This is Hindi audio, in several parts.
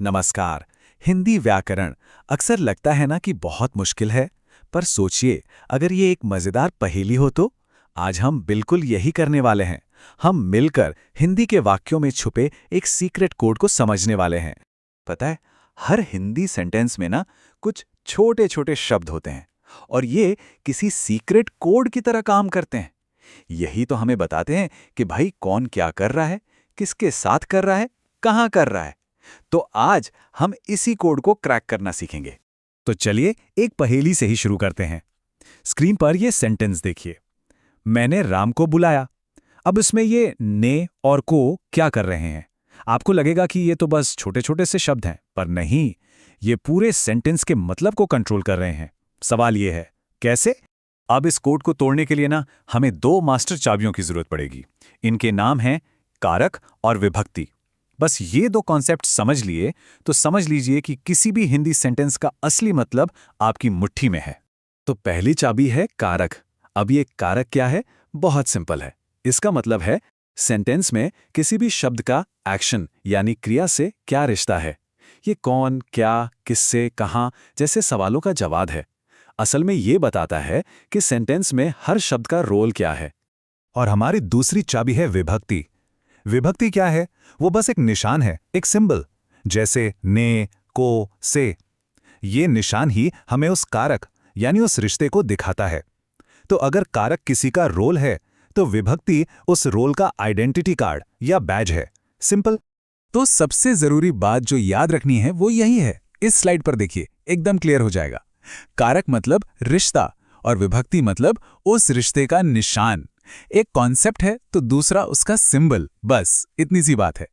नमस्कार। हिंदी व्याकरण अक्सर लगता है ना कि बहुत मुश्किल है, पर सोचिए अगर ये एक मजेदार पहेली हो तो। आज हम बिल्कुल यही करने वाले हैं। हम मिलकर हिंदी के वाक्यों में छुपे एक सीक्रेट कोड को समझने वाले हैं। पता है, हर हिंदी सेंटेंस में ना कुछ छोटे छोटे शब्द होते हैं और ये किसी सीक्रेट कोड की तरह काम करते हैं। यही तो हमें बताते हैं कि भाई कौन क्या कर रहा है, किसके साथ कर रहा है, कहाँ कर रहा है। तो आज हम इसी कोड को क्रैक करना सीखेंगे। तो चलिए एक पहेली से ही शुरू करते हैं। स्क्रीन पर ये सेंटेंस देखिए। मैंने राम को बुलाया। अब इसमें ये ने और को क्या कर रहे हैं? आपको लगेगा कि ये तो बस छोटे छोटे से शब्द हैं, पर नहीं, ये पूरे सेंटेंस के मतलब को कंट्रोल कर रहे हैं। सवाल ये है, कैसे? अब इस कोड को तोड़ने के लिए ना हमें दो मास्टर चाबियों की जरूरत पड़ेगी। इनके नाम हैं कारक और विभक्ति। बस ये दो कॉन्सेप्ट समझ लिए तो समझ लीजिए कि किसी भी हिंदी सेंटेंस का असली मतलब आपकी मुट्ठी में है। तो पहली चाबी है कारक। अब ये कारक क्या है? बहुत सिंपल है। इसका मतलब है सेंटेंस में किसी भी शब्द का एक्शन यानी क्रिया से क्या रिश्ता है। ये कौन, क्या, किससे, कहाँ जैसे सवालों का जवाब है। असल में ये बताता है कि सेंटेंस में हर शब्द का रोल क्या है। और हमारी दूसरी चाबी है विभक्ति। विभक्ति क्या है? वो बस एक निशान है, एक सिंबल, जैसे ने, को, से। ये निशान ही हमें उस कारक यानी उस रिश्ते को दिखाता है। तो अगर कारक किसी का रोल है तो विभक्ति उस रोल का आइडेंटिटी कार्ड या बैज है। सिंपल। तो सबसे जरूरी बात जो याद रखनी है वो यही है। इस स्लाइड पर देखिए, एकदम क्लियर हो जाएगा। कारक मतलब रिश्ता और विभक्ति मतलब उस रिश्ते का निशान। एक कॉन्सेप्ट है तो दूसरा उसका सिंबल। बस इतनी सी बात है।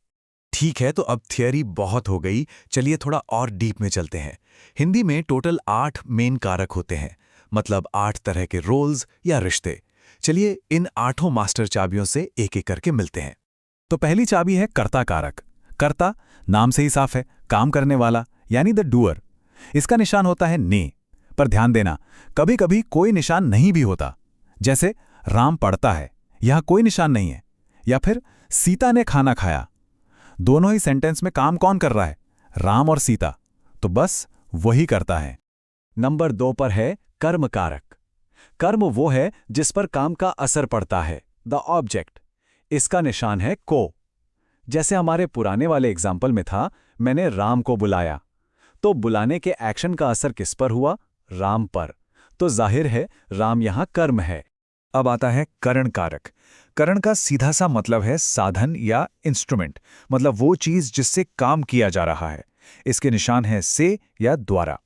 ठीक है, तो अब थियरी बहुत हो गई। चलिए थोड़ा और डीप में चलते हैं। हिंदी में टोटल 8 मेन कारक होते हैं, मतलब 8 तरह के रोल्स या रिश्ते। चलिए इन 8 मास्टर चाबियों से एक एक करके मिलते हैं। तो पहली चाबी है कर्ता कारक। कर्ता नाम से ही साफ है, काम करने वाला यानी द डूअर। इसका निशान होता है ने। पर ध्यान देना, कभी कभी कोई निशान नहीं भी होता। जैसे राम पढ़ता है, यहां कोई निशान नहीं है। या फिर सीता ने खाना खाया। दोनों ही सेंटेंस में काम कौन कर रहा है? राम और सीता। तो बस वही करता है। नंबर 2 पर है कर्म कारक। कर्म वो है जिस पर काम का असर पड़ता है, द ऑब्जेक्ट। इसका निशान है को। जैसे हमारे पुराने वाले एग्जाम्पल में था, मैंने राम को बुलाया। तो बुलाने के एक्शन का असर किस पर हुआ? राम पर। तो जाहिर है राम यहां कर्म है। अब आता है करण कारक। करण का सीधा सा मतलब है साधन या इंस्ट्रूमेंट, मतलब वो चीज जिससे काम किया जा रहा है। इसके निशान है से या द्वारा।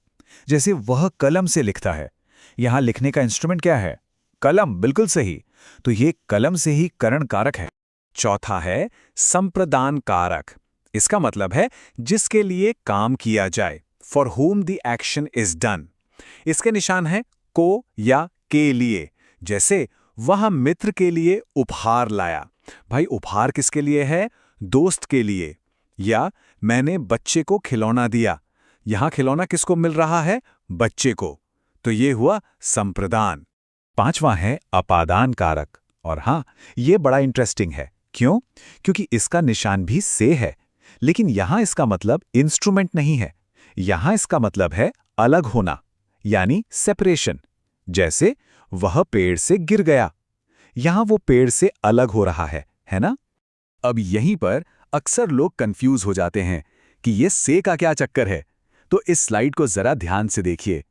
जैसे वह कलम से लिखता है। यहां लिखने का इंस्ट्रूमेंट क्या है? कलम, बिल्कुल सही। तो ये कलम से ही करण कारक है। चौथा है संप्रदान कारक। इसका मतलब है जिसके लिए काम किया जाए, for whom the action is done। इसके निशान है को या के लिए। जैसे वह मित्र के लिए उपहार लाया। भाई उपहार किसके लिए है? दोस्त के लिए। या मैंने बच्चे को खिलौना दिया। यहां खिलौना किसको मिल रहा है? बच्चे को। तो ये हुआ संप्रदान। पांचवां है अपादान कारक। और हां, ये बड़ा इंटरेस्टिंग है। क्यों? क्योंकि इसका निशान भी से है, लेकिन यहां इसका मतलब इंस्ट्रूमेंट नहीं है। यहां इसका मतलब है अलग होना, यानी सेपरेशन। जैसे वह पेड़ से गिर गया। यहां वो पेड़ से अलग हो रहा है ना? अब यहीं पर अक्सर लोग कंफ्यूज हो जाते हैं कि ये से का क्या चक्कर है। तो इस स्लाइड को जरा ध्यान से देखिए।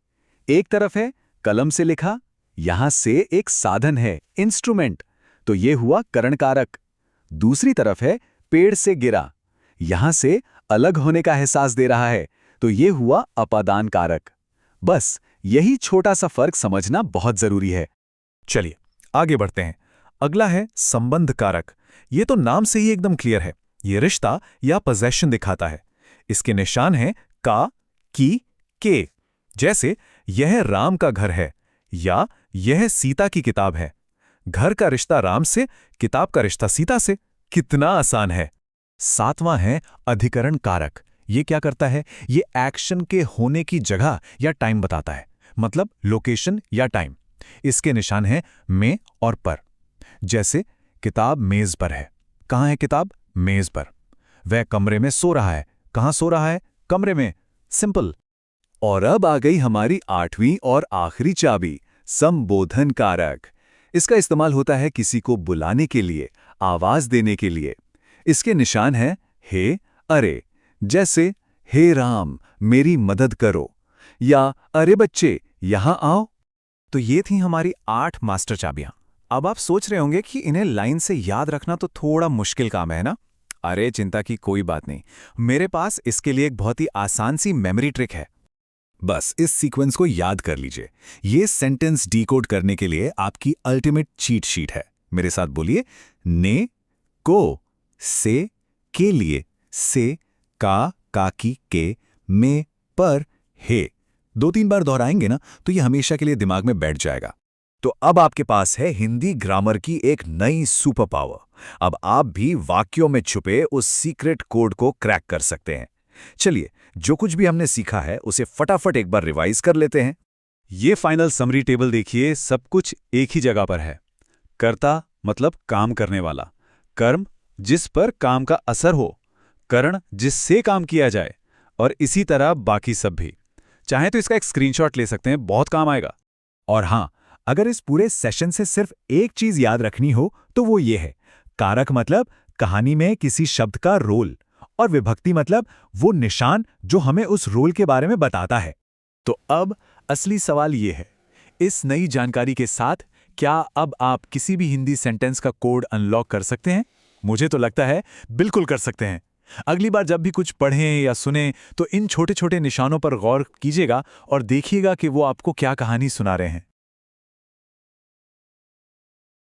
एक तरफ है कलम से लिखा, यहां से एक साधन है, इंस्ट्रूमेंट। तो ये हुआ करण कारक। दूसरी तरफ है पेड़ से गिरा, यहां से अलग होने का एहसास दे रहा है। तो ये हुआ अपादान कारक। बस यही छोटा सा फर्क समझना बहुत जरूरी है। चलिए आगे बढ़ते हैं। अगला है संबंध कारक। ये तो नाम से ही एकदम क्लियर है। ये रिश्ता या पोजेशन दिखाता है। इसके निशान हैं का, की, के। जैसे यह राम का घर है या यह सीता की किताब है। घर का रिश्ता राम से, किताब का रिश्ता सीता से। कितना आसान है। सातवां है अधिकरण कारक। ये क्या करता है? ये एक्शन के होने की जगह या टाइम बताता है, मतलब लोकेशन या टाइम। इसके निशान हैं में और पर। जैसे किताब मेज पर है। कहाँ है किताब? मेज पर। वह कमरे में सो रहा है। कहाँ सो रहा है? कमरे में। सिंपल। और अब आ गई हमारी 8वीं और आखिरी चाबी, संबोधन कारक। इसका इस्तेमाल होता है किसी को बुलाने के लिए, आवाज देने के लिए। इसके निशान हैं हे, अरे। जैसे हे राम मेरी मदद करो, या अरे बच्चे यहां आओ। तो ये थी हमारी 8 मास्टर चाबियां। अब आप सोच रहे होंगे कि इन्हें लाइन से याद रखना तो थोड़ा मुश्किल काम है ना? अरे चिंता की कोई बात नहीं, मेरे पास इसके लिए एक बहुत ही आसान सी मेमोरी ट्रिक है। बस इस सीक्वेंस को याद कर लीजिए। ये सेंटेंस डिकोड करने के लिए आपकी अल्टीमेट चीट शीट है। मेरे साथ बोलिए, ने, को, से, के लिए, से, का, काकी, के, में, पर, हे। 2-3 बार दोहराएंगे ना तो ये हमेशा के लिए दिमाग में बैठ जाएगा। तो अब आपके पास है हिंदी ग्रामर की एक नई सुपर पावर। अब आप भी वाक्यों में छुपे उस सीक्रेट कोड को क्रैक कर सकते हैं। चलिए, जो कुछ भी हमने सीखा है उसे फटाफट एक बार रिवाइज कर लेते हैं। ये फाइनल समरी टेबल देखिए, सब कुछ एक ही जगह पर है। कर्ता मतलब काम करने वाला, कर्म जिस पर काम का असर हो, करण जिससे काम किया जाए, और इसी तरह बाकी सब भी। चाहे तो इसका एक स्क्रीनशॉट ले सकते हैं, बहुत काम आएगा। और हाँ, अगर इस पूरे सेशन से सिर्फ एक चीज याद रखनी हो तो वो ये है, कारक मतलब कहानी में किसी शब्द का रोल, और विभक्ति मतलब वो निशान जो हमें उस रोल के बारे में बताता है। तो अब असली सवाल ये है, इस नई जानकारी के साथ क्या अब आप किसी भी हिंदी सेंटेंस का कोड अनलॉक कर सकते हैं? मुझे तो लगता है बिल्कुल कर सकते हैं। अगली बार जब भी कुछ पढ़ें या सुनें तो इन छोटे छोटे निशानों पर गौर कीजिएगा और देखिएगा कि वो आपको क्या कहानी सुना रहे हैं।